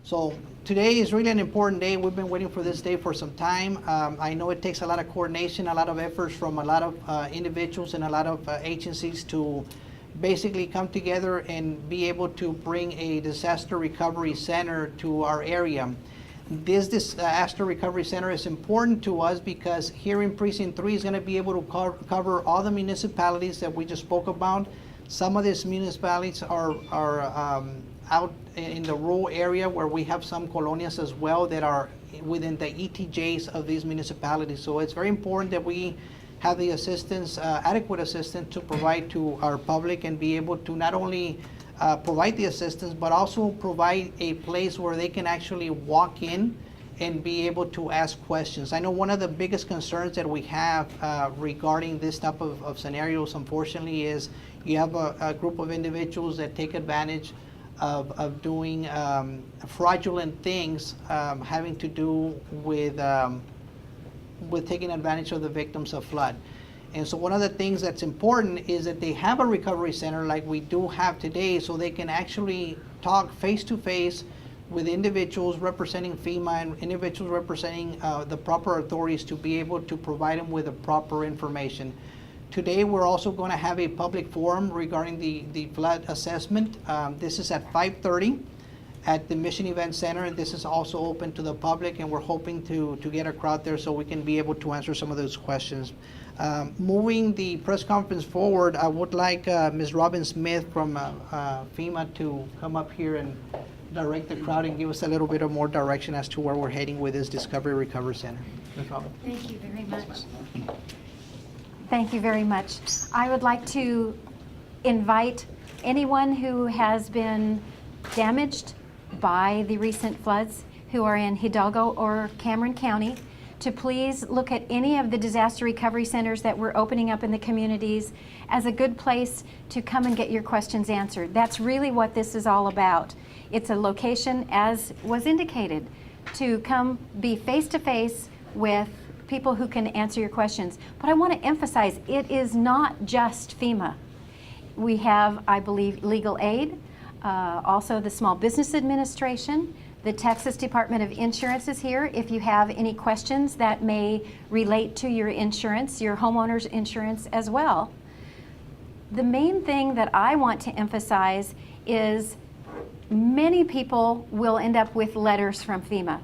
So today is really an important day. We've been waiting for this day for some time. I know it takes a lot of coordination, a lot of efforts from a lot of individuals and a lot of agencies to basically come together and be able to bring a disaster recovery center to our area. This disaster recovery center is important to us because here in Precinct 3 is going to be able to cover all the municipalities that we just spoke about. Some of these municipalities are out in the rural area where we have some colonias as well that are within the ETJs of these municipalities. So it's very important that we have the assistance, adequate assistance to provide to our public and be able to not only provide the assistance, but also provide a place where they can actually walk in and be able to ask questions. I know one of the biggest concerns that we have regarding this type of scenarios, unfortunately, is you have a group of individuals that take advantage of doing fraudulent things having to do with taking advantage of the victims of flood. And so one of the things that's important is that they have a recovery center like we do have today, so they can actually talk face to face with individuals representing FEMA and individuals representing the proper authorities to be able to provide them with the proper information. Today we're also going to have a public forum regarding the flood assessment. This is at 5:30 at the Mission Event Center, and this is also open to the public, and we're hoping to get a crowd there so we can be able to answer some of those questions. Moving the press conference forward, I would like Ms. Robin Smith from FEMA to come up here and direct the crowd and give us a little bit of more direction as to where we're heading with this Discovery Recovery Center. Ms. Robin. Thank you very much. Thank you very much. I would like to invite anyone who has been damaged by the recent floods who are in Hidalgo or Cameron County to please look at any of the disaster recovery centers that we're opening up in the communities as a good place to come and get your questions answered. That's really what this is all about. It's a location, as was indicated, to come be face-to-face with people who can answer your questions. But I want to emphasize, it is not just FEMA. We have, I believe, legal aid, also the Small Business Administration, the Texas Department of Insurance is here if you have any questions that may relate to your insurance, your homeowner's insurance as well. The main thing that I want to emphasize is many people will end up with letters from FEMA.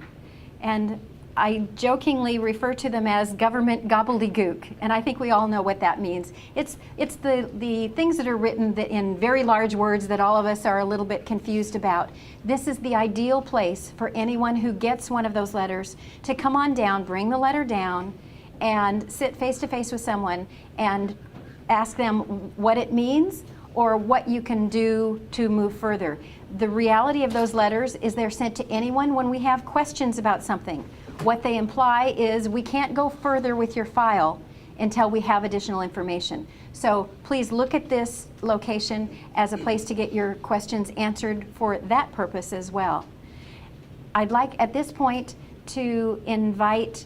And I jokingly refer to them as government gobbledygook, and I think we all know what that means. It's the things that are written that in very large words that all of us are a little bit confused about. This is the ideal place for anyone who gets one of those letters to come on down, bring the letter down, and sit face to face with someone and ask them what it means or what you can do to move further. The reality of those letters is they're sent to anyone when we have questions about something. What they imply is we can't go further with your file until we have additional information. So please look at this location as a place to get your questions answered for that purpose as well. I'd like at this point to invite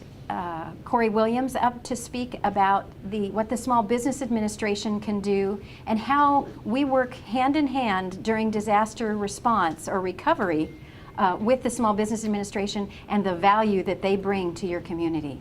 Corey Williams up to speak about what the Small Business Administration can do and how we work hand in hand during disaster response or recovery with the Small Business Administration and the value that they bring to your community.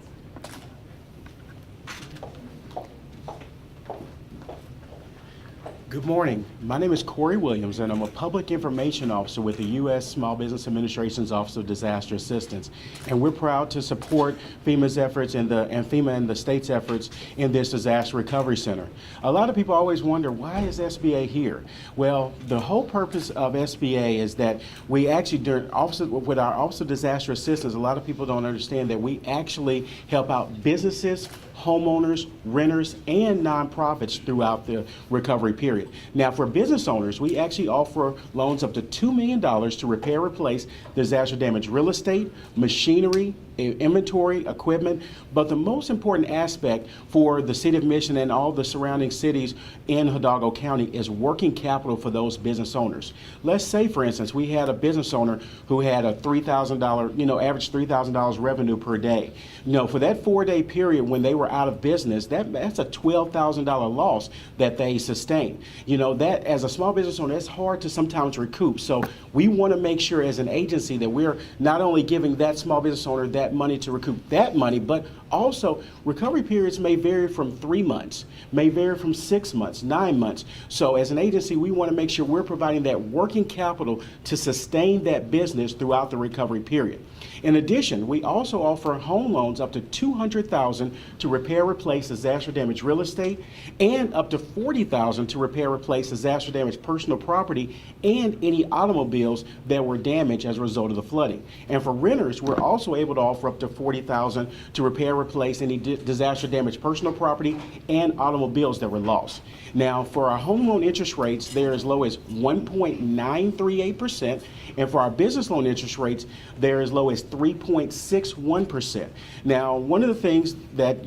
Good morning. My name is Corey Williams, and I'm a Public Information Officer with the U.S. Small Business Administration's Office of Disaster Assistance. And we're proud to support FEMA's efforts and FEMA and the state's efforts in this Disaster Recovery Center. A lot of people always wonder, why is SBA here? Well, the whole purpose of SBA is that we actually, with our Office of Disaster Assistance, a lot of people don't understand that we actually help out businesses, homeowners, renters, and nonprofits throughout the recovery period. Now, for business owners, we actually offer loans up to $2 million to repair, replace disaster damaged real estate, machinery, inventory, equipment, but the most important aspect for the City of Mission and all the surrounding cities in Hidalgo County is working capital for those business owners. Let's say, for instance, we had a business owner who had a $3,000, average $3,000 revenue per day. For that 4-day period when they were out of business, that's a $12,000 loss that they sustain. You know, that as a small business owner, it's hard to sometimes recoup. So we want to make sure as an agency that we're not only giving that small business owner that money to recoup that money, but also recovery periods may vary from 3 months, may vary from 6 months, 9 months. So as an agency, we want to make sure we're providing that working capital to sustain that business throughout the recovery period. In addition, we also offer home loans up to $200,000 to repair, replace disaster damaged real estate, and up to $40,000 to repair, replace disaster damaged personal property and any automobiles that were damaged as a result of the flooding. And for renters, we're also able to offer up to $40,000 to repair, replace any disaster damaged personal property and automobiles that were lost. Now, for our home loan interest rates, they're as low as 1.938%, and for our business loan interest rates, they're as low as 3.61%. Now, one of the things that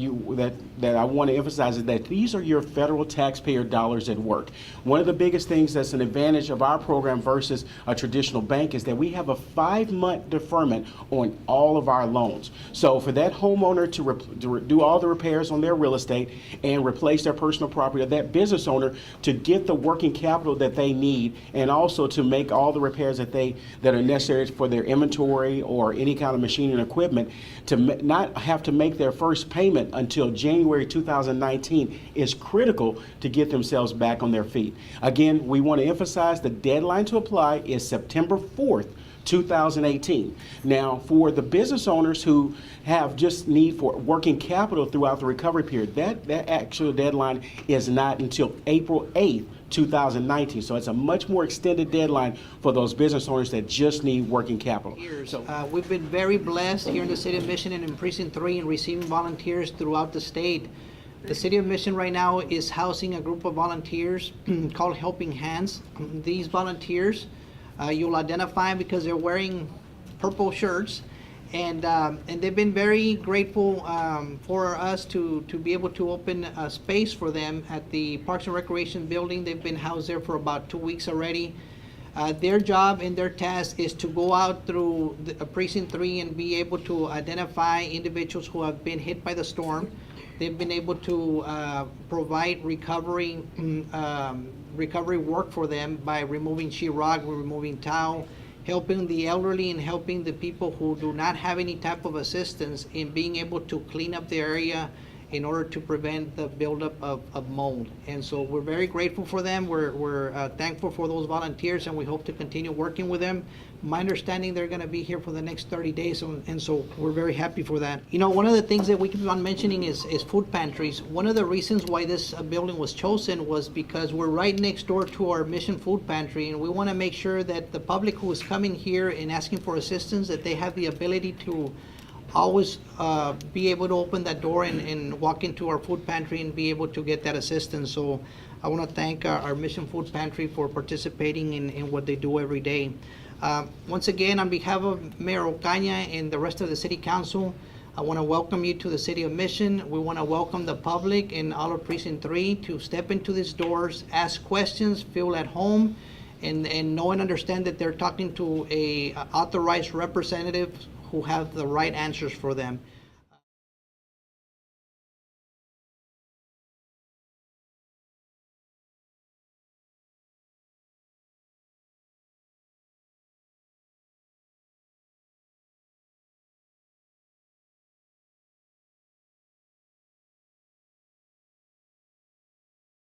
I want to emphasize is that these are your federal taxpayer dollars at work. One of the biggest things that's an advantage of our program versus a traditional bank is that we have a 5-month deferment on all of our loans. So for that homeowner to do all the repairs on their real estate and replace their personal property, or that business owner to get the working capital that they need, and also to make all the repairs that are necessary for their inventory or any kind of machine and equipment, to not have to make their first payment until January 2019 is critical to get themselves back on their feet. Again, we want to emphasize the deadline to apply is September 4th, 2018. Now, for the business owners who have just need for working capital throughout the recovery period, that actual deadline is not until April 8th, 2019. So it's a much more extended deadline for those business owners that just need working capital. We've been very blessed here in the City of Mission and in Precinct 3 in receiving volunteers throughout the state. The City of Mission right now is housing a group of volunteers called Helping Hands. These volunteers, you'll identify them because they're wearing purple shirts, and they've been very grateful for us to be able to open a space for them at the Parks and Recreation building. They've been housed there for about 2 weeks already. Their job and their task is to go out through Precinct 3 and be able to identify individuals who have been hit by the storm. They've been able to provide recovery work for them by removing sheetrock, removing tile, helping the elderly and helping the people who do not have any type of assistance in being able to clean up the area in order to prevent the buildup of mold. And so we're very grateful for them. We're thankful for those volunteers, and we hope to continue working with them. My understanding, they're going to be here for the next 30 days, and so we're very happy for that. You know, one of the things that we keep on mentioning is food pantries. One of the reasons why this building was chosen was because we're right next door to our Mission Food Pantry, and we want to make sure that the public who is coming here and asking for assistance, that they have the ability to always be able to open that door and walk into our food pantry and be able to get that assistance. So I want to thank our Mission Food Pantry for participating in what they do every day. Once again, on behalf of Mayor Ocaña and the rest of the City Council, I want to welcome you to the City of Mission. We want to welcome the public in all of Precinct 3 to step into these doors, ask questions, feel at home, and know and understand that they're talking to a authorized representative who have the right answers for them.